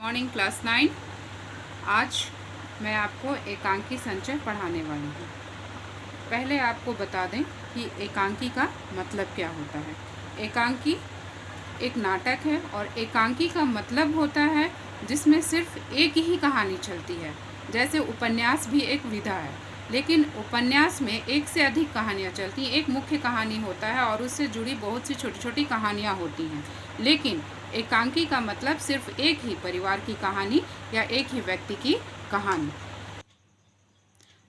Morning class 9। आज मैं आपको एकांकी संचय पढ़ाने वाली हूँ। पहले आपको बता दें कि एकांकी का मतलब क्या होता है। एकांकी एक नाटक है और एकांकी का मतलब होता है जिसमें सिर्फ एक ही कहानी चलती है। जैसे उपन्यास भी एक विधा है, लेकिन उपन्यास में एक से अधिक कहानियाँ चलती हैं। एक मुख्य कहानी होता है और उससे जुड़ी बहुत सी छोटी छोटी कहानियाँ होती हैं। लेकिन एकांकी का मतलब सिर्फ एक ही परिवार की कहानी या एक ही व्यक्ति की कहानी।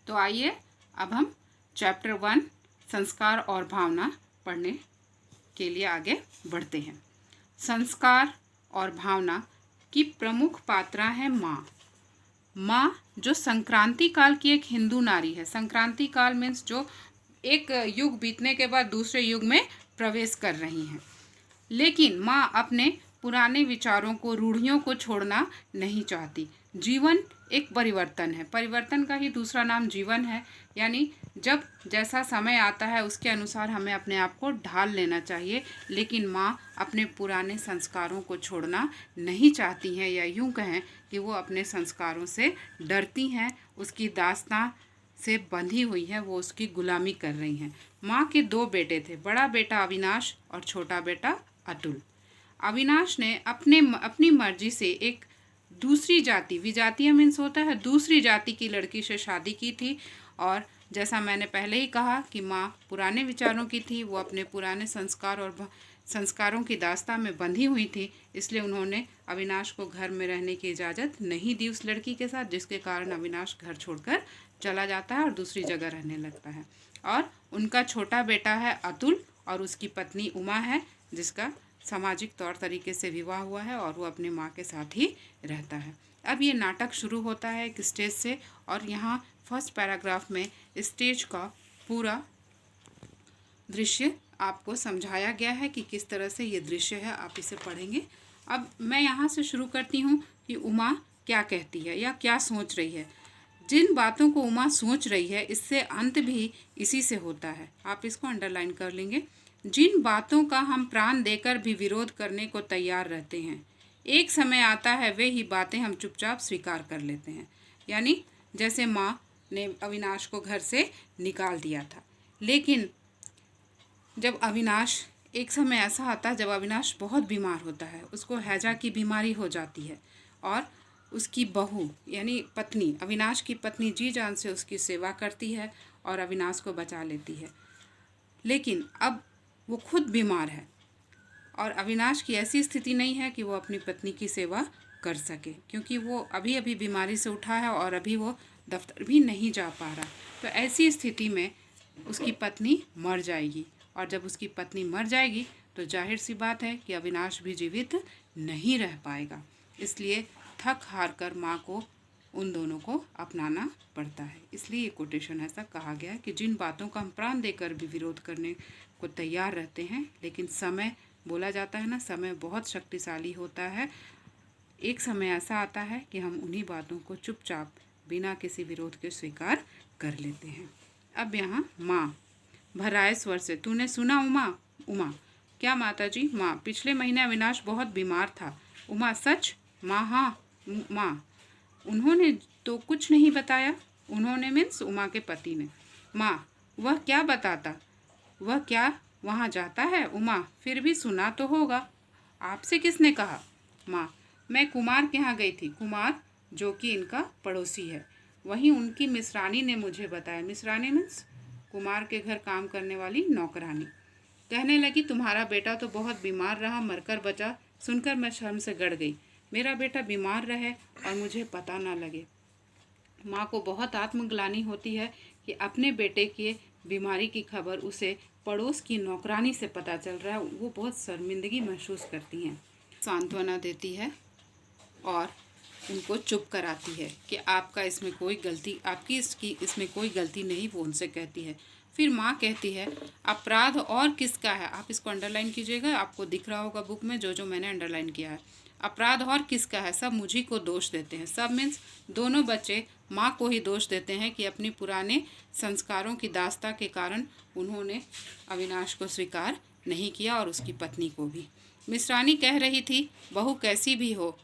तो आइए अब हम चैप्टर 1 संस्कार और भावना पढ़ने के लिए आगे बढ़ते हैं। संस्कार और भावना की प्रमुख पात्रा है माँ। माँ जो संक्रांति काल की एक हिंदू नारी है। संक्रांति काल मीन्स जो एक युग बीतने के बाद दूसरे युग में प्रवेश कर रही हैं। लेकिन माँ अपने पुराने विचारों को, रूढ़ियों को छोड़ना नहीं चाहती। जीवन एक परिवर्तन है, परिवर्तन का ही दूसरा नाम जीवन है। यानी जब जैसा समय आता है उसके अनुसार हमें अपने आप को ढाल लेना चाहिए। लेकिन माँ अपने पुराने संस्कारों को छोड़ना नहीं चाहती हैं, या यूँ कहें कि वो अपने संस्कारों से डरती हैं, उसकी दास्तां से बंधी हुई है, वो उसकी गुलामी कर रही हैं। माँ के 2 बेटे थे, बड़ा बेटा अविनाश और छोटा बेटा अतुल। अविनाश ने अपनी मर्जी से एक दूसरी जाति, विजातीय मीन्स होता है दूसरी जाति की लड़की से शादी की थी। और जैसा मैंने पहले ही कहा कि माँ पुराने विचारों की थी, वो अपने पुराने संस्कार और संस्कारों की दास्तां में बंधी हुई थी। इसलिए उन्होंने अविनाश को घर में रहने की इजाज़त नहीं दी उस लड़की के साथ, जिसके कारण अविनाश घर छोड़कर चला जाता है और दूसरी जगह रहने लगता है। और उनका छोटा बेटा है अतुल और उसकी पत्नी उमा है, जिसका सामाजिक तौर तरीके से विवाह हुआ है और वो अपनी माँ के साथ ही रहता है। अब ये नाटक शुरू होता है एक स्टेज से, और यहाँ फर्स्ट पैराग्राफ में स्टेज का पूरा दृश्य आपको समझाया गया है कि किस तरह से ये दृश्य है। आप इसे पढ़ेंगे। अब मैं यहाँ से शुरू करती हूँ कि उमा क्या कहती है या क्या सोच रही है। जिन बातों को उमा सोच रही है, इससे अंत भी इसी से होता है। आप इसको अंडरलाइन कर लेंगे। जिन बातों का हम प्राण देकर भी विरोध करने को तैयार रहते हैं, एक समय आता है वे ही बातें हम चुपचाप स्वीकार कर लेते हैं। यानी जैसे माँ ने अविनाश को घर से निकाल दिया था, लेकिन जब अविनाश, एक समय ऐसा आता है जब अविनाश बहुत बीमार होता है, उसको हैजा की बीमारी हो जाती है, और उसकी बहू यानी पत्नी, अविनाश की पत्नी जी जान से उसकी सेवा करती है और अविनाश को बचा लेती है। लेकिन अब वो खुद बीमार है और अविनाश की ऐसी स्थिति नहीं है कि वो अपनी पत्नी की सेवा कर सके, क्योंकि वो अभी अभी बीमारी से उठा है और अभी वो दफ्तर भी नहीं जा पा रहा। तो ऐसी स्थिति में उसकी पत्नी मर जाएगी, और जब उसकी पत्नी मर जाएगी तो जाहिर सी बात है कि अविनाश भी जीवित नहीं रह पाएगा। इसलिए थक हार कर माँ को उन दोनों को अपनाना पड़ता है। इसलिए ये कोटेशन ऐसा कहा गया है कि जिन बातों का हम प्राण देकर भी विरोध करने को तैयार रहते हैं, लेकिन समय, बोला जाता है ना, समय बहुत शक्तिशाली होता है। एक समय ऐसा आता है कि हम उन्हीं बातों को चुपचाप बिना किसी विरोध के स्वीकार कर लेते हैं। अब यहाँ माँ भराए स्वर से, तूने सुना उमा? उमा, क्या माता जी? माँ, पिछले महीने अविनाश बहुत बीमार था। उमा, सच? माँ, हाँ। माँ, उन्होंने तो कुछ नहीं बताया। उन्होंने मीन्स उमा के पति ने। माँ, वह क्या बताता? वह क्या वहाँ जाता है? उमा, फिर भी सुना तो होगा। आपसे किसने कहा? माँ, मैं कुमार के यहाँ गई थी। कुमार जो कि इनका पड़ोसी है, वहीं उनकी मिसरानी ने मुझे बताया। मिसरानी मीन्स कुमार के घर काम करने वाली नौकरानी। कहने लगी तुम्हारा बेटा तो बहुत बीमार रहा, मरकर बचा। सुनकर मैं शर्म से गड़ गई। मेरा बेटा बीमार रहे और मुझे पता ना लगे। माँ को बहुत आत्मग्लानि होती है कि अपने बेटे की बीमारी की खबर उसे पड़ोस की नौकरानी से पता चल रहा है। वो बहुत शर्मिंदगी महसूस करती हैं। सांत्वना देती है और उनको चुप कराती है कि आपका इसमें कोई गलती, आपकी इसमें कोई गलती नहीं, वो उनसे कहती है। फिर माँ कहती है अपराध और किसका है? आप इसको अंडरलाइन कीजिएगा, आपको दिख रहा होगा बुक में जो मैंने अंडरलाइन किया है। अपराध और किसका है? सब मुझी को दोष देते हैं। सब मीन्स दोनों बच्चे माँ को ही दोष देते हैं कि अपनी पुराने संस्कारों की दास्ता के कारण उन्होंने अविनाश को स्वीकार नहीं किया और उसकी पत्नी को भी। मिश्रानी कह रही थी बहू कैसी भी हो,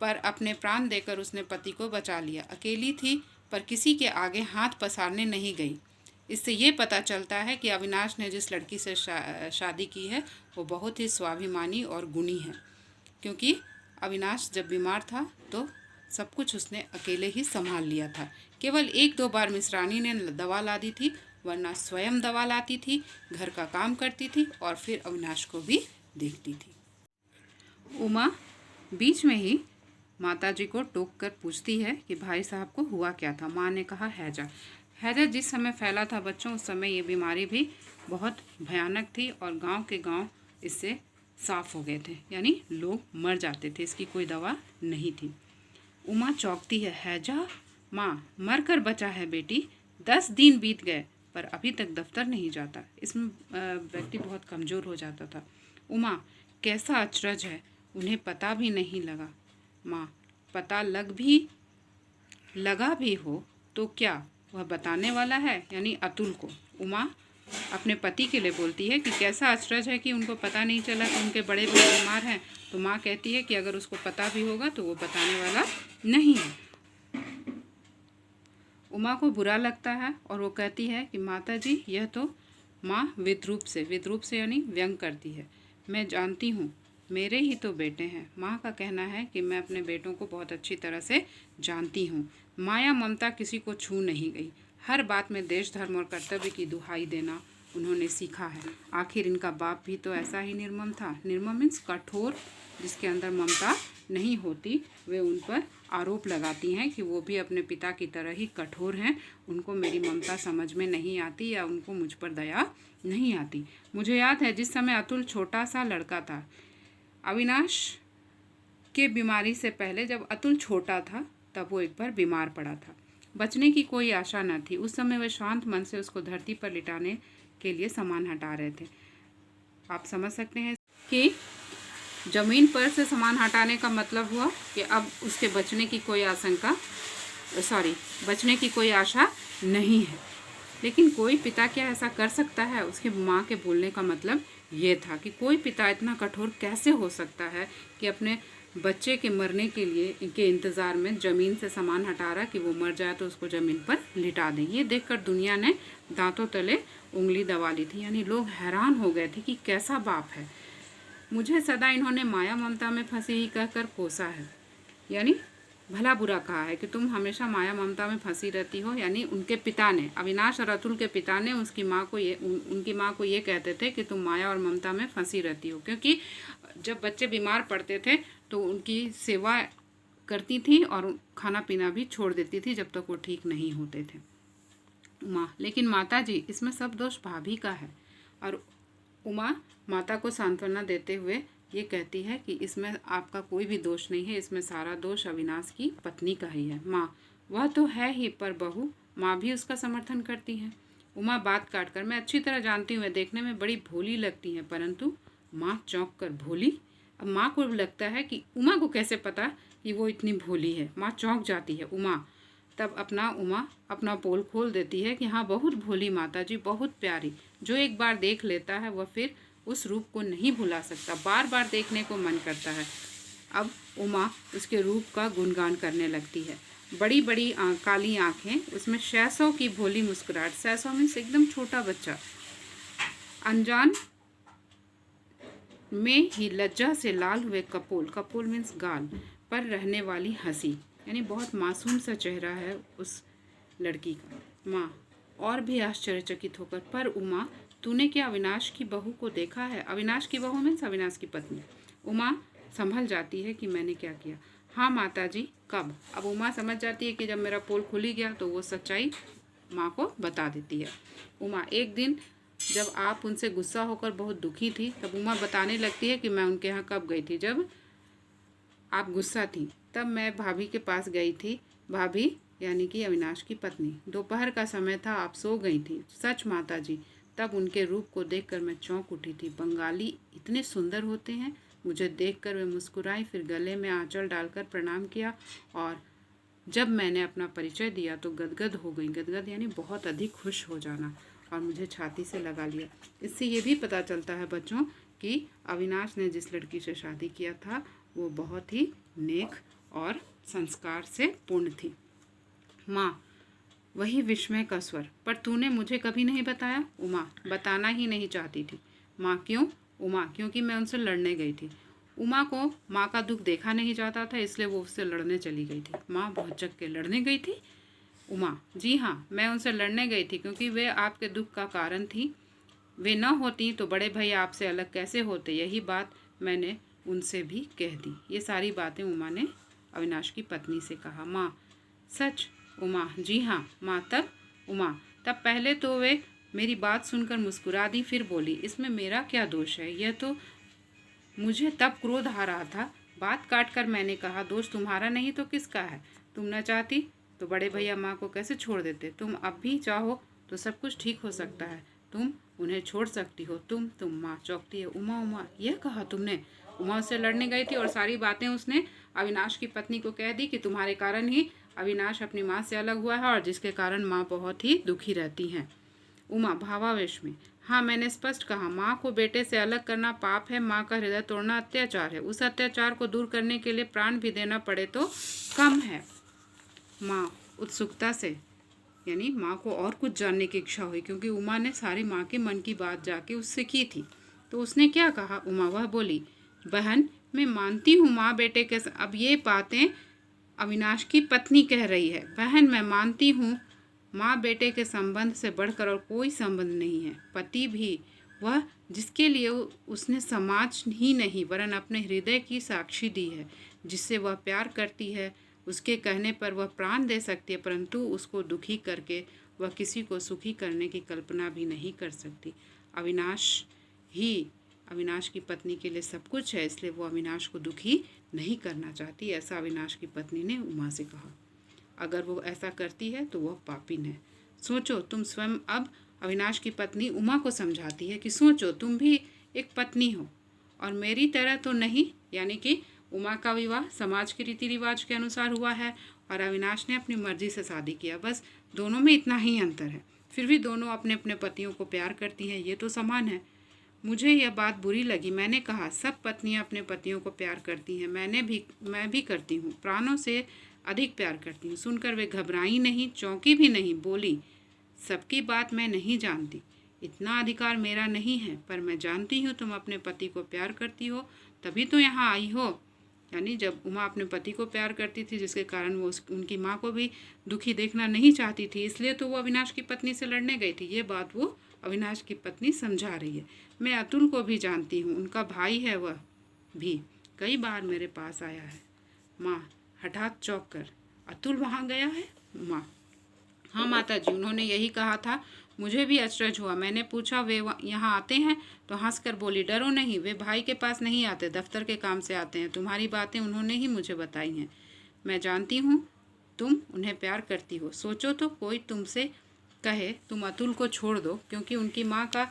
पर अपने प्राण देकर उसने पति को बचा लिया। अकेली थी पर किसी के आगे हाथ पसारने नहीं गई। इससे ये पता चलता है कि अविनाश ने जिस लड़की से शादी की है वो बहुत ही स्वाभिमानी और गुणी है, क्योंकि अविनाश जब बीमार था तो सब कुछ उसने अकेले ही संभाल लिया था। केवल 1-2 बार मिश्रानी ने दवा ला दी थी, वरना स्वयं दवा लाती थी, घर का काम करती थी और फिर अविनाश को भी देखती थी। उमा बीच में ही माताजी को टोक कर पूछती है कि भाई साहब को हुआ क्या था। माँ ने कहा हैजा। हैजा जिस समय फैला था बच्चों, उस समय ये बीमारी भी बहुत भयानक थी और गांव के गांव इससे साफ हो गए थे, यानी लोग मर जाते थे, इसकी कोई दवा नहीं थी। उमा चौंकती है। हैजा, माँ मर कर बचा है बेटी, 10 दिन बीत गए पर अभी तक दफ्तर नहीं जाता। इसमें व्यक्ति बहुत कमज़ोर हो जाता था। उमा, कैसा अचरज है, उन्हें पता भी नहीं लगा। माँ, पता लगा भी हो तो क्या वह बताने वाला है, यानी अतुल को। उमा अपने पति के लिए बोलती है कि कैसा अचरज है कि उनको पता नहीं चला कि उनके बड़े भाई बीमार हैं। तो माँ कहती है कि अगर उसको पता भी होगा तो वो बताने वाला नहीं है। उमा को बुरा लगता है और वो कहती है कि माता जी, यह तो माँ विद्रूप से यानी व्यंग करती है। मैं जानती हूँ, मेरे ही तो बेटे हैं। माँ का कहना है कि मैं अपने बेटों को बहुत अच्छी तरह से जानती हूँ। माया ममता किसी को छू नहीं गई। हर बात में देश धर्म और कर्तव्य की दुहाई देना उन्होंने सीखा है। आखिर इनका बाप भी तो ऐसा ही निर्मम था। निर्मम मीन्स कठोर, जिसके अंदर ममता नहीं होती। वे उन पर आरोप लगाती हैं कि वो भी अपने पिता की तरह ही कठोर हैं, उनको मेरी ममता समझ में नहीं आती या उनको मुझ पर दया नहीं आती। मुझे याद है जिस समय अतुल छोटा सा लड़का था, अविनाश के बीमारी से पहले जब अतुल छोटा था तब वो एक बार बीमार पड़ा था। बचने की कोई आशा न थी। उस समय वे शांत मन से उसको धरती पर लिटाने के लिए सामान हटा रहे थे। आप समझ सकते हैं कि ज़मीन पर से सामान हटाने का मतलब हुआ कि अब उसके बचने की कोई आशा नहीं है। लेकिन कोई पिता क्या ऐसा कर सकता है? उसकी माँ के बोलने का मतलब ये था कि कोई पिता इतना कठोर कैसे हो सकता है कि अपने बच्चे के मरने के इंतज़ार में ज़मीन से सामान हटा रहा कि वो मर जाए तो उसको ज़मीन पर लिटा दें। ये देखकर दुनिया ने दांतों तले उंगली दबा ली थी, यानी लोग हैरान हो गए थे कि कैसा बाप है। मुझे सदा इन्होंने माया ममता में फंसी ही कहकर कोसा है, यानी भला बुरा कहा है कि तुम हमेशा माया ममता में फंसी रहती हो। यानी उनके पिता ने, अविनाश और अतुल के पिता ने उनकी माँ को ये कहते थे कि तुम माया और ममता में फंसी रहती हो, क्योंकि जब बच्चे बीमार पड़ते थे तो उनकी सेवा करती थी और खाना पीना भी छोड़ देती थी जब तक वो ठीक नहीं होते थे। माँ, लेकिन माता जी, इसमें सब दोष भाभी का है। और उमा माता को सांत्वना देते हुए ये कहती है कि इसमें आपका कोई भी दोष नहीं है, इसमें सारा दोष अविनाश की पत्नी का ही है। माँ, वह तो है ही, पर बहू माँ भी उसका समर्थन करती है। उमा बात काट कर, मैं अच्छी तरह जानती हूँ देखने में बड़ी भोली लगती हैं, परंतु माँ चौंक कर भोली। अब माँ को लगता है कि उमा को कैसे पता कि वो इतनी भोली है। माँ चौंक जाती है। उमा तब अपना पोल खोल देती है कि हाँ, बहुत भोली माता जी, बहुत प्यारी। जो एक बार देख लेता है वह फिर उस रूप को नहीं भुला सकता, बार बार देखने को मन करता है। अब उमा उसके रूप का गुणगान करने लगती है। बड़ी बड़ी काली आँखें, उसमें शैशव की भोली मुस्कुराहट। शैशव मीन्स एकदम छोटा बच्चा। अनजान में ही लज्जा से लाल हुए कपोल मीन्स गाल पर रहने वाली हंसी, यानी बहुत मासूम सा चेहरा है उस लड़की का। माँ और भी आश्चर्यचकित होकर, पर उमा, तूने क्या अविनाश की बहू को देखा है? अविनाश की बहू मीन्स अविनाश की पत्नी। उमा संभल जाती है कि मैंने क्या किया। हाँ माता जी, कब? अब उमा समझ जाती है कि जब मेरा पोल खुल ही गया तो वो सच्चाई माँ को बता देती है। उमा, एक दिन जब आप उनसे गुस्सा होकर बहुत दुखी थी तब उमा बताने लगती है कि मैं उनके यहाँ कब गई थी। जब आप गुस्सा थी तब मैं भाभी के पास गई थी। भाभी यानी कि अविनाश की पत्नी। दोपहर का समय था, आप सो गई थी। सच माता जी, तब उनके रूप को देखकर मैं चौंक उठी थी। बंगाली इतने सुंदर होते हैं। मुझे देखकर वे मुस्कुराई, फिर गले में आंचल डालकर प्रणाम किया और जब मैंने अपना परिचय दिया तो गदगद हो गई। गदगद यानी बहुत अधिक खुश हो जाना, और मुझे छाती से लगा लिया। इससे ये भी पता चलता है बच्चों कि अविनाश ने जिस लड़की से शादी किया था वो बहुत ही नेक और संस्कार से पूर्ण थी। माँ, वही विस्मय का स्वर, पर तूने मुझे कभी नहीं बताया। उमा बताना ही नहीं चाहती थी। माँ, क्यों? उमा, क्योंकि मैं उनसे लड़ने गई थी। उमा को माँ का दुख देखा नहीं जाता था, इसलिए वो उससे लड़ने चली गई थी। माँ भौचक के, लड़ने गई थी? उमा, जी हाँ, मैं उनसे लड़ने गई थी क्योंकि वे आपके दुख का कारण थी। वे न होती तो बड़े भैया आपसे अलग कैसे होते, यही बात मैंने उनसे भी कह दी। ये सारी बातें उमा ने अविनाश की पत्नी से कहा। माँ, सच? उमा, जी हाँ। माँ, तब? उमा, तब पहले तो वे मेरी बात सुनकर मुस्कुरा दी, फिर बोली, इसमें मेरा क्या दोष है? यह तो मुझे तब क्रोध आ रहा था। बात काट कर मैंने कहा, दोष तुम्हारा नहीं तो किसका है? तुम न चाहती तो बड़े भैया माँ को कैसे छोड़ देते? तुम अब भी चाहो तो सब कुछ ठीक हो सकता है। तुम उन्हें छोड़ सकती हो। तुम माँ चौंकती है। उमा, उमा, यह कहा तुमने? उमा उससे लड़ने गई थी और सारी बातें उसने अविनाश की पत्नी को कह दी कि तुम्हारे कारण ही अविनाश अपनी माँ से अलग हुआ है और जिसके कारण माँ बहुत ही दुखी रहती हैं। उमा भावावेश में, हाँ, मैंने स्पष्ट कहा, माँ को बेटे से अलग करना पाप है, माँ का हृदय तोड़ना अत्याचार है। उस अत्याचार को दूर करने के लिए प्राण भी देना पड़े तो कम है। माँ उत्सुकता से, यानी माँ को और कुछ जानने की इच्छा हुई, क्योंकि उमा ने सारी माँ के मन की बात जाके उससे की थी। तो उसने क्या कहा? उमा, वह बोली, बहन, मैं मानती हूँ माँ बेटे के अब ये बातें अविनाश की पत्नी कह रही है। बहन, मैं मानती हूँ माँ बेटे के संबंध से बढ़कर और कोई संबंध नहीं है। पति भी वह जिसके लिए उसने समाज ही नहीं वरन अपने हृदय की साक्षी दी है, जिससे वह प्यार करती है, उसके कहने पर वह प्राण दे सकती है, परंतु उसको दुखी करके वह किसी को सुखी करने की कल्पना भी नहीं कर सकती। अविनाश की पत्नी के लिए सब कुछ है, इसलिए वो अविनाश को दुखी नहीं करना चाहती। ऐसा अविनाश की पत्नी ने उमा से कहा। अगर वो ऐसा करती है तो वह पापिन है। सोचो, तुम स्वयं अब अविनाश की पत्नी उमा को समझाती है कि सोचो, तुम भी एक पत्नी हो और मेरी तरह तो नहीं। यानी कि उमा का विवाह समाज के रीति रिवाज के अनुसार हुआ है और अविनाश ने अपनी मर्जी से शादी किया। बस दोनों में इतना ही अंतर है। फिर भी दोनों अपने अपने पतियों को प्यार करती हैं, ये तो समान है। मुझे यह बात बुरी लगी। मैंने कहा, सब पत्नियां अपने पतियों को प्यार करती हैं, मैं भी करती हूँ, प्राणों से अधिक प्यार करती हूँ। सुनकर वे घबराई नहीं, चौंकी भी नहीं, बोली, सबकी बात मैं नहीं जानती, इतना अधिकार मेरा नहीं है, पर मैं जानती हूँ तुम अपने पति को प्यार करती हो, तभी तो यहाँ आई हो। यानी जब उमा अपने पति को प्यार करती थी, जिसके कारण वो उनकी माँ को भी दुखी देखना नहीं चाहती थी, इसलिए तो वो अविनाश की पत्नी से लड़ने गई थी। ये बात वो अविनाश की पत्नी समझा रही है। मैं अतुल को भी जानती हूँ, उनका भाई है, वह भी कई बार मेरे पास आया है। माँ हठात चौंक कर, अतुल वहाँ गया है? माँ, हाँ माता जी, उन्होंने यही कहा था। मुझे भी अचरज हुआ। मैंने पूछा, वे यहाँ आते हैं? तो हंसकर बोली, डरो नहीं, वे भाई के पास नहीं आते, दफ्तर के काम से आते हैं। तुम्हारी बातें उन्होंने ही मुझे बताई हैं। मैं जानती हूँ तुम उन्हें प्यार करती हो। सोचो तो, कोई तुमसे कहे तुम अतुल को छोड़ दो क्योंकि उनकी माँ का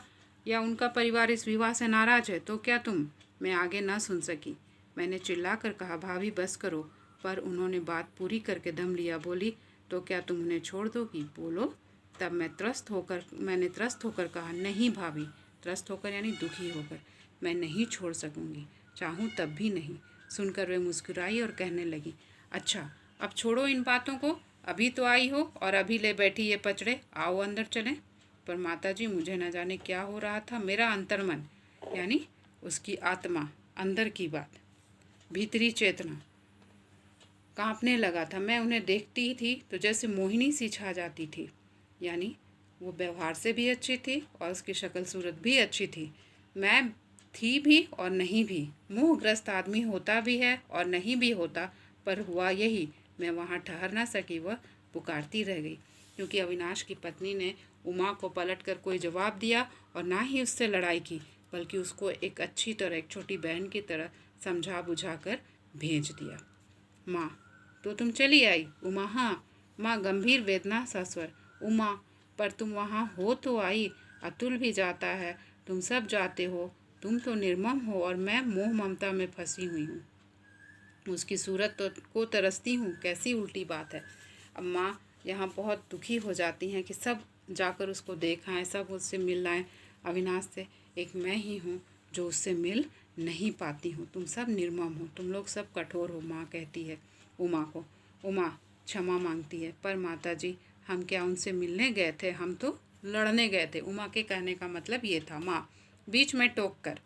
या उनका परिवार इस विवाह से नाराज है, तो क्या तुम? मैं आगे ना सुन सकी। मैंने चिल्लाकर कहा, भाभी बस करो, पर उन्होंने बात पूरी करके दम लिया। बोली, तो क्या तुम उन्हें छोड़ दोगी? बोलो। तब मैंने त्रस्त होकर कहा, नहीं भाभी। त्रस्त होकर यानी दुखी होकर, मैं नहीं छोड़ सकूंगी, चाहूँ तब भी नहीं। सुनकर वे मुस्कुराई और कहने लगी, अच्छा, अब छोड़ो इन बातों को, अभी तो आई हो और अभी ले बैठी ये पचड़े, आओ अंदर चलें। पर माताजी, मुझे न जाने क्या हो रहा था। मेरा अंतर्मन, यानी उसकी आत्मा, अंदर की बात, भीतरी चेतना कांपने लगा था। मैं उन्हें देखती थी तो जैसे मोहिनी सी छा जाती थी। यानी वो व्यवहार से भी अच्छी थी और उसकी शक्ल सूरत भी अच्छी थी। मैं थी भी और नहीं भी। मोहग्रस्त आदमी होता भी है और नहीं भी होता, पर हुआ यही, मैं वहाँ ठहर ना सकी, वह पुकारती रह गई, क्योंकि अविनाश की पत्नी ने उमा को पलटकर कोई जवाब दिया और ना ही उससे लड़ाई की, बल्कि उसको एक अच्छी तरह, एक छोटी बहन की तरह समझा बुझा कर भेज दिया। माँ, तो तुम चली आई? उमा, हाँ। माँ गंभीर वेदना सा स्वर, उमा, पर तुम वहाँ हो तो आई, अतुल भी जाता है, तुम सब जाते हो, तुम तो निर्मम हो और मैं मोह ममता में फंसी हुई हूँ। उसकी सूरत को तरसती हूँ, कैसी उल्टी बात है। अब माँ यहाँ बहुत दुखी हो जाती हैं कि सब जाकर उसको देखाएं, सब उससे मिल आएँ अविनाश से, एक मैं ही हूँ जो उससे मिल नहीं पाती हूँ। तुम सब निर्मम हो, तुम लोग सब कठोर हो, माँ कहती है। उमा को। उमा क्षमा मांगती है, पर माताजी हम क्या उनसे मिलने गए थे, हम तो लड़ने गए थे। उमा के कहने का मतलब ये था। माँ बीच में टोक कर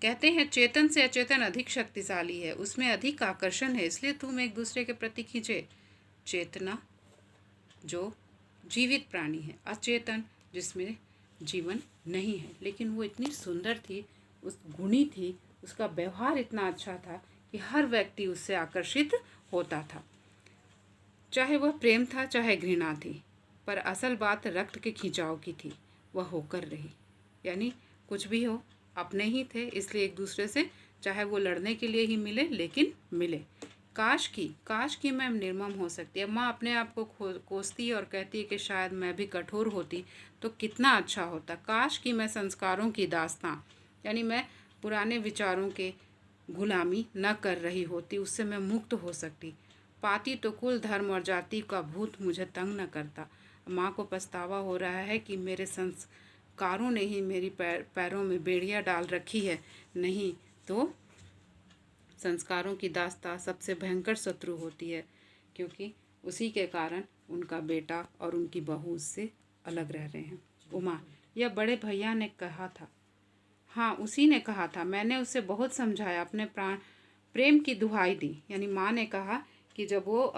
कहते हैं, चेतन से अचेतन अधिक शक्तिशाली है, उसमें अधिक आकर्षण है, इसलिए तुम एक दूसरे के प्रति खींचे। चेतना जो जीवित प्राणी है, अचेतन जिसमें जीवन नहीं है, लेकिन वो इतनी सुंदर थी, उस गुणी थी, उसका व्यवहार इतना अच्छा था कि हर व्यक्ति उससे आकर्षित होता था, चाहे वह प्रेम था चाहे घृणा थी। पर असल बात रक्त के खिंचाव की थी, वह होकर रही। यानी कुछ भी हो, अपने ही थे, इसलिए एक दूसरे से चाहे वो लड़ने के लिए ही मिले, लेकिन मिले। काश की मैं निर्मम हो सकती है। माँ अपने आप को कोसती है और कहती है कि शायद मैं भी कठोर होती तो कितना अच्छा होता। काश कि मैं संस्कारों की दास्तां, यानी मैं पुराने विचारों के गुलामी न कर रही होती, उससे मैं मुक्त हो सकती। पाती तो कुल धर्म और जाति का भूत मुझे तंग न करता। माँ को पछतावा हो रहा है कि मेरे संस्कारों ने ही मेरी पैरों में बेड़ियाँ डाल रखी है, नहीं तो संस्कारों की दास्तां सबसे भयंकर शत्रु होती है, क्योंकि उसी के कारण उनका बेटा और उनकी बहू उससे अलग रह रहे हैं। उमा, यह बड़े भैया ने कहा था। हाँ, उसी ने कहा था, मैंने उसे बहुत समझाया, अपने प्रेम की दुहाई दी। यानी माँ ने कहा कि जब वो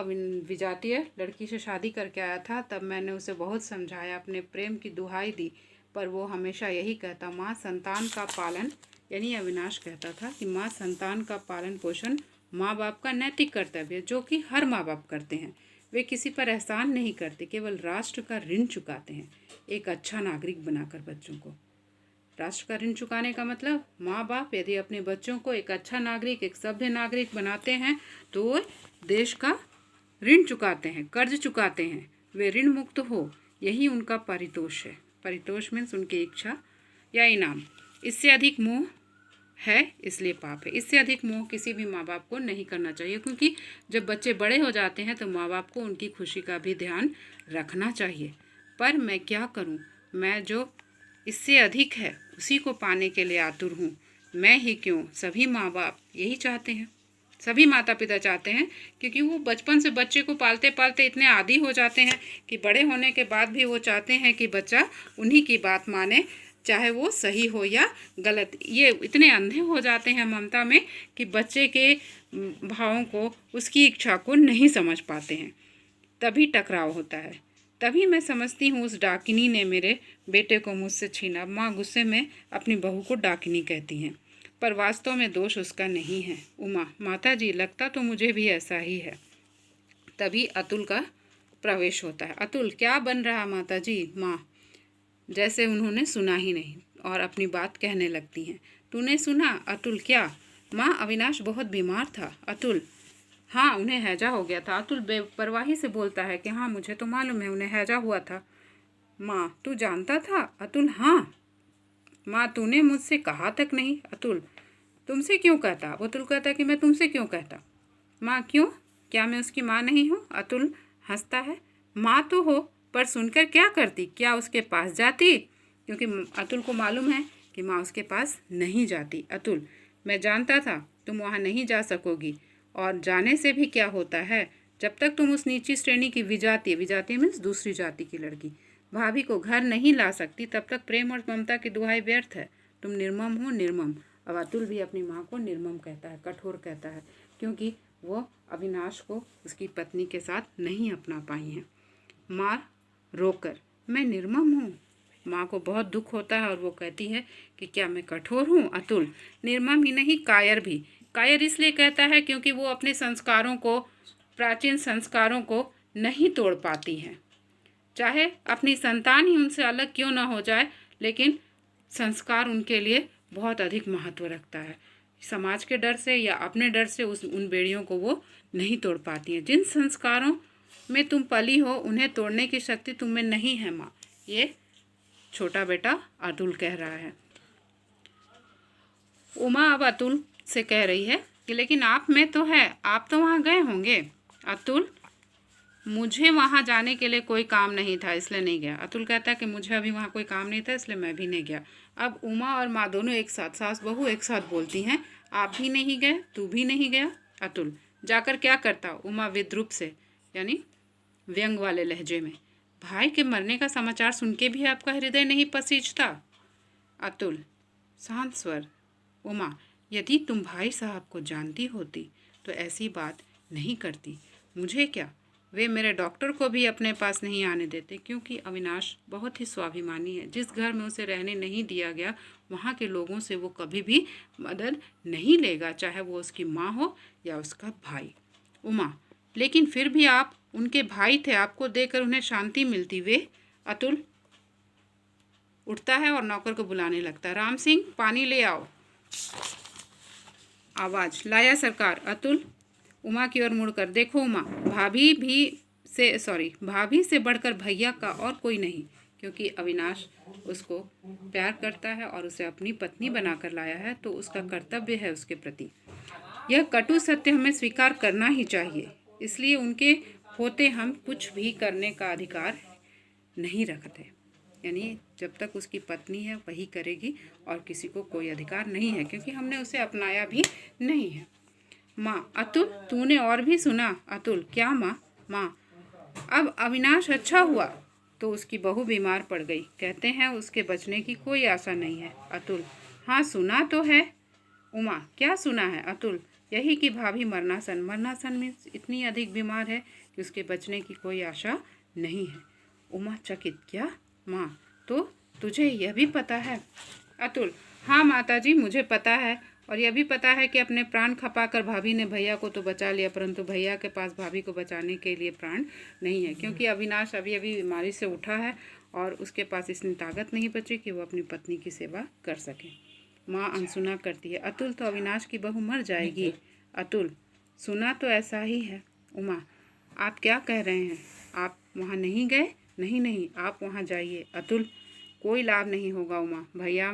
विजातीय लड़की से शादी करके आया था, तब मैंने उसे बहुत समझाया, अपने प्रेम की दुहाई दी, पर वो हमेशा यही कहता, माँ संतान का पालन, यानी अविनाश कहता था कि माँ संतान का पालन पोषण माँ बाप का नैतिक कर्तव्य है, जो कि हर माँ बाप करते हैं। वे किसी पर एहसान नहीं करते, केवल राष्ट्र का ऋण चुकाते हैं, एक अच्छा नागरिक बनाकर बच्चों को। राष्ट्र का ऋण चुकाने का मतलब, माँ बाप यदि अपने बच्चों को एक अच्छा नागरिक, एक सभ्य नागरिक बनाते हैं तो देश का ऋण चुकाते हैं, कर्ज चुकाते हैं, वे ऋण मुक्त हो, यही उनका परितोष है। परितोष मीन्स उनकी इच्छा या इनाम। इससे अधिक मोह है, इसलिए पाप है। इससे अधिक मोह किसी भी माँ बाप को नहीं करना चाहिए, क्योंकि जब बच्चे बड़े हो जाते हैं तो माँ बाप को उनकी खुशी का भी ध्यान रखना चाहिए। पर मैं क्या करूँ, मैं जो इससे अधिक है उसी को पाने के लिए आतुर हूँ। मैं ही क्यों, सभी माँ बाप यही चाहते हैं, सभी माता पिता चाहते हैं, क्योंकि वो बचपन से बच्चे को पालते पालते इतने आदी हो जाते हैं कि बड़े होने के बाद भी वो चाहते हैं कि बच्चा उन्हीं की बात माने, चाहे वो सही हो या गलत। ये इतने अंधे हो जाते हैं ममता में कि बच्चे के भावों को, उसकी इच्छा को नहीं समझ पाते हैं, तभी टकराव होता है। तभी मैं समझती हूँ उस डाकिनी ने मेरे बेटे को मुझसे छीना। माँ गुस्से में अपनी बहू को डाकिनी कहती हैं, पर वास्तव में दोष उसका नहीं है। उमा, माता जी लगता तो मुझे भी ऐसा ही है। तभी अतुल का प्रवेश होता है। अतुल, क्या बन रहा माता जी? माँ जैसे उन्होंने सुना ही नहीं और अपनी बात कहने लगती हैं। तूने सुना? अतुल, क्या? माँ, अविनाश बहुत बीमार था। अतुल, हाँ, उन्हें हैजा हो गया था। अतुल बेपरवाही से बोलता है कि हाँ, मुझे तो मालूम है, उन्हें हैजा हुआ था। माँ, तू जानता था? अतुल, हाँ। माँ, तूने मुझसे कहा तक नहीं। अतुल, तुमसे क्यों कहता? अतुल कहता कि मैं तुमसे क्यों कहता। माँ, क्यों? क्या मैं उसकी माँ नहीं हूँ? अतुल हंसता है। माँ तो हो, पर सुनकर क्या करती? क्या उसके पास जाती? क्योंकि अतुल को मालूम है कि माँ उसके पास नहीं जाती। अतुल, मैं जानता था तुम वहाँ नहीं जा सकोगी, और जाने से भी क्या होता है, जब तक तुम उस नीची श्रेणी की विजातीय मीन्स दूसरी जाति की लड़की भाभी को घर नहीं ला सकती, तब तक प्रेम और ममता की दुहाई व्यर्थ है। तुम निर्मम हो, निर्मम। अब अतुल भी अपनी माँ को निर्मम कहता है, कठोर कहता है, क्योंकि वो अविनाश को उसकी पत्नी के साथ नहीं अपना पाई हैं। माँ रोकर, मैं निर्मम हूँ। माँ को बहुत दुख होता है और वो कहती है कि क्या मैं कठोर हूँ? अतुल, निर्मम ही नहीं, कायर भी। कायर इसलिए कहता है क्योंकि वो अपने संस्कारों को, प्राचीन संस्कारों को नहीं तोड़ पाती हैं। चाहे अपनी संतान ही उनसे अलग क्यों ना हो जाए, लेकिन संस्कार उनके लिए बहुत अधिक महत्व रखता है। समाज के डर से या अपने डर से उन बेड़ियों को वो नहीं तोड़ पाती हैं। जिन संस्कारों में तुम पली हो, उन्हें तोड़ने की शक्ति तुम में नहीं है माँ। ये छोटा बेटा अतुल कह रहा है। उमा अब अतुल से कह रही है कि लेकिन आप में तो है, आप तो वहाँ गए होंगे। अतुल, मुझे वहाँ जाने के लिए कोई काम नहीं था, इसलिए नहीं गया। अतुल कहता है कि मुझे अभी वहाँ कोई काम नहीं था, इसलिए मैं भी नहीं गया। अब उमा और माँ दोनों एक साथ, सास बहू एक साथ बोलती हैं, आप भी नहीं गए, तू भी नहीं गया। अतुल, जाकर क्या करता? उमा विद्रूप से यानी व्यंग वाले लहजे में, भाई के मरने का समाचार सुन के भी आपका हृदय नहीं पसीजता? अतुल शांत स्वर, उमा, यदि तुम भाई साहब को जानती होती तो ऐसी बात नहीं करती। मुझे क्या, वे मेरे डॉक्टर को भी अपने पास नहीं आने देते, क्योंकि अविनाश बहुत ही स्वाभिमानी है। जिस घर में उसे रहने नहीं दिया गया वहाँ के लोगों से वो कभी भी मदद नहीं लेगा, चाहे वो उसकी माँ हो या उसका भाई। उमा, लेकिन फिर भी आप उनके भाई थे, आपको देखकर उन्हें शांति मिलती। वे अतुल उठता है और नौकर को बुलाने लगता है। राम सिंह, पानी ले आओ। आवाज़, लाया सरकार। अतुल उमा की ओर मुड़कर, देखो उमा, भाभी से बढ़कर भैया का और कोई नहीं, क्योंकि अविनाश उसको प्यार करता है और उसे अपनी पत्नी बनाकर लाया है, तो उसका कर्तव्य है उसके प्रति। यह कटु सत्य हमें स्वीकार करना ही चाहिए, इसलिए उनके होते हम कुछ भी करने का अधिकार नहीं रखते। यानी जब तक उसकी पत्नी है वही करेगी और किसी को कोई अधिकार नहीं है, क्योंकि हमने उसे अपनाया भी नहीं है। माँ, अतुल तूने और भी सुना? अतुल, क्या माँ? माँ, अब अविनाश अच्छा हुआ तो उसकी बहू बीमार पड़ गई, कहते हैं उसके बचने की कोई आशा नहीं है। अतुल, हाँ सुना तो है। उमा, क्या सुना है? अतुल, यही कि भाभी मरनासन मीन्स इतनी अधिक बीमार है कि उसके बचने की कोई आशा नहीं है। उमा चकित, क्या? माँ, तो तुझे यह भी पता है? अतुल, हाँ माताजी, मुझे पता है, और यह भी पता है कि अपने प्राण खपाकर भाभी ने भैया को तो बचा लिया, परंतु भैया के पास भाभी को बचाने के लिए प्राण नहीं है, क्योंकि अविनाश अभी अभी बीमारी से उठा है और उसके पास इतनी ताकत नहीं बची कि वो अपनी पत्नी की सेवा कर सके। माँ अनसुना करती है, अतुल तो अविनाश की बहू मर जाएगी। अतुल, सुना तो ऐसा ही है। उमा, आप क्या कह रहे हैं? आप वहाँ नहीं गए? नहीं, आप वहाँ जाइए। अतुल, कोई लाभ नहीं होगा उमा, भैया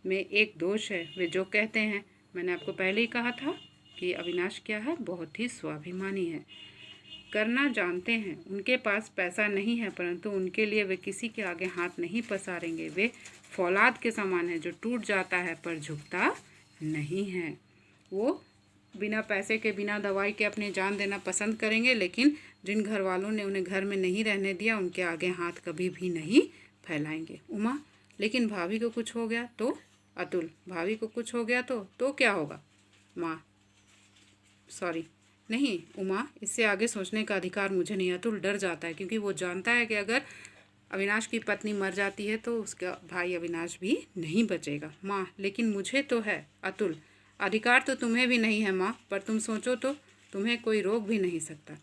में एक दोष है, वे जो कहते हैं, मैंने आपको पहले ही कहा था कि अविनाश क्या है, बहुत ही स्वाभिमानी है, करना जानते हैं। उनके पास पैसा नहीं है, परंतु उनके लिए वे किसी के आगे हाथ नहीं पसारेंगे। वे फौलाद के समान है जो टूट जाता है पर झुकता नहीं है। वो बिना पैसे के, बिना दवाई के अपनी जान देना पसंद करेंगे, लेकिन जिन घर वालों ने उन्हें घर में नहीं रहने दिया उनके आगे हाथ कभी भी नहीं फैलाएंगे। उमा, लेकिन भाभी को कुछ हो गया तो? अतुल, भाभी को कुछ हो गया तो क्या होगा? माँ, सॉरी, नहीं उमा, इससे आगे सोचने का अधिकार मुझे नहीं। अतुल डर जाता है, क्योंकि वो जानता है कि अगर अविनाश की पत्नी मर जाती है तो उसका भाई अविनाश भी नहीं बचेगा। माँ, लेकिन मुझे तो है। अतुल, अधिकार तो तुम्हें भी नहीं है माँ, पर तुम सोचो तो तुम्हें कोई रोक भी नहीं सकता,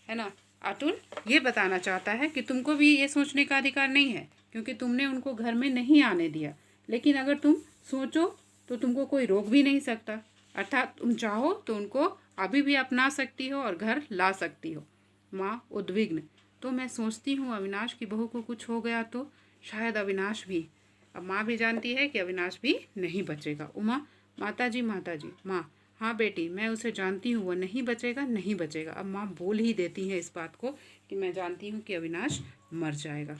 है ना? अतुल ये बताना चाहता है कि तुमको भी ये सोचने का अधिकार नहीं है, क्योंकि तुमने उनको घर में नहीं आने दिया, लेकिन अगर तुम सोचो तो तुमको कोई रोक भी नहीं सकता, अर्थात तुम चाहो तो उनको अभी भी अपना सकती हो और घर ला सकती हो। माँ उद्विग्न, तो मैं सोचती हूँ अविनाश की बहू को कुछ हो गया तो शायद अविनाश भी, अब माँ भी जानती है कि अविनाश भी नहीं बचेगा। उमा, माताजी, माँ, हाँ बेटी, मैं उसे जानती हूँ, वो नहीं बचेगा। अब माँ बोल ही देती है इस बात को कि मैं जानती हूँ कि अविनाश मर जाएगा।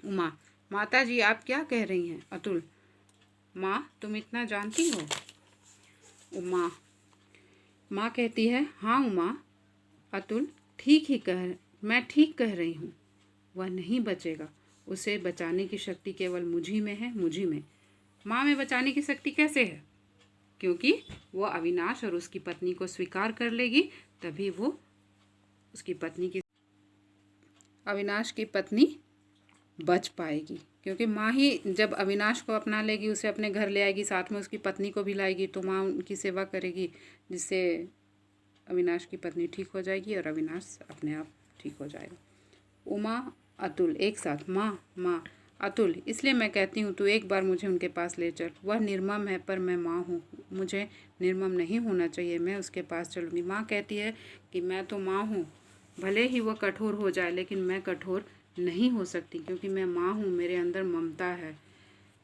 उमा, माताजी आप क्या कह रही हैं? अतुल, माँ तुम इतना जानती हो? उमा, माँ कहती है, हाँ उमा। अतुल, मैं ठीक कह रही हूँ, वह नहीं बचेगा, उसे बचाने की शक्ति केवल मुझी में है, मुझी में। माँ, में बचाने की शक्ति कैसे है? क्योंकि वो अविनाश और उसकी पत्नी को स्वीकार कर लेगी, तभी वो अविनाश की पत्नी बच पाएगी, क्योंकि माँ ही जब अविनाश को अपना लेगी, उसे अपने घर ले आएगी, साथ में उसकी पत्नी को भी लाएगी, तो माँ उनकी सेवा करेगी, जिससे अविनाश की पत्नी ठीक हो जाएगी और अविनाश अपने आप ठीक हो जाएगा। उमा, अतुल एक साथ, माँ, अतुल, इसलिए मैं कहती हूँ तू एक बार मुझे उनके पास ले चल। वह निर्मम है पर मैं माँ हूँ, मुझे निर्मम नहीं होना चाहिए, मैं उसके पास चलूँगी। माँ कहती है कि मैं तो माँ हूँ, भले ही वह कठोर हो जाए, लेकिन मैं कठोर नहीं हो सकती, क्योंकि मैं माँ हूँ, मेरे अंदर ममता है।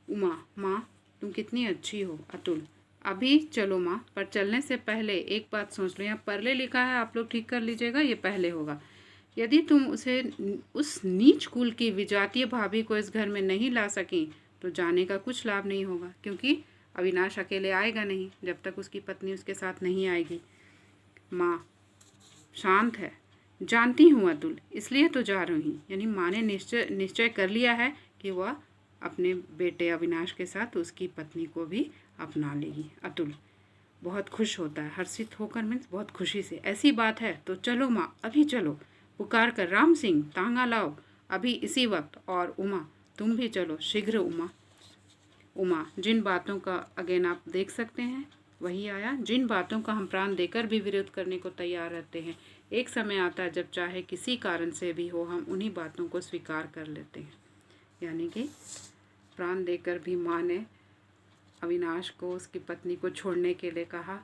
उमा, माँ तुम कितनी अच्छी हो। अतुल, अभी चलो माँ, पर चलने से पहले एक बात सोच लो, यहाँ पहले लिखा है, आप लोग ठीक कर लीजिएगा, ये पहले होगा। यदि तुम उस नीच कुल की विजातीय भाभी को इस घर में नहीं ला सकी तो जाने का कुछ लाभ नहीं होगा, क्योंकि अविनाश अकेले आएगा नहीं जब तक उसकी पत्नी उसके साथ नहीं आएगी। माँ शांत है, जानती हूँ अतुल, इसलिए तो जा रही हूँ। यानी माँ ने निश्चय कर लिया है कि वह अपने बेटे अविनाश के साथ उसकी पत्नी को भी अपना लेगी। अतुल बहुत खुश होता है, हर्षित होकर मीन्स बहुत खुशी से। ऐसी बात है तो चलो माँ, अभी चलो, पुकार कर राम सिंह तांगा लाओ अभी इसी वक्त। और उमा तुम भी चलो शीघ्र। उमा जिन बातों का अगेन आप देख सकते हैं वही आया, जिन बातों का हम प्राण देकर भी विरोध करने को तैयार रहते हैं, एक समय आता है जब चाहे किसी कारण से भी हो हम उन्हीं बातों को स्वीकार कर लेते हैं। यानी कि प्राण देकर भी माँ ने अविनाश को उसकी पत्नी को छोड़ने के लिए कहा,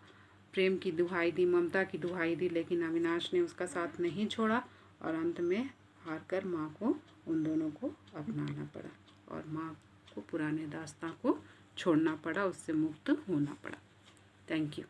प्रेम की दुहाई दी, ममता की दुहाई दी, लेकिन अविनाश ने उसका साथ नहीं छोड़ा और अंत में हार कर माँ को उन दोनों को अपनाना पड़ा और माँ को पुराने दास्तां को छोड़ना पड़ा, उससे मुक्त होना पड़ा। Thank you.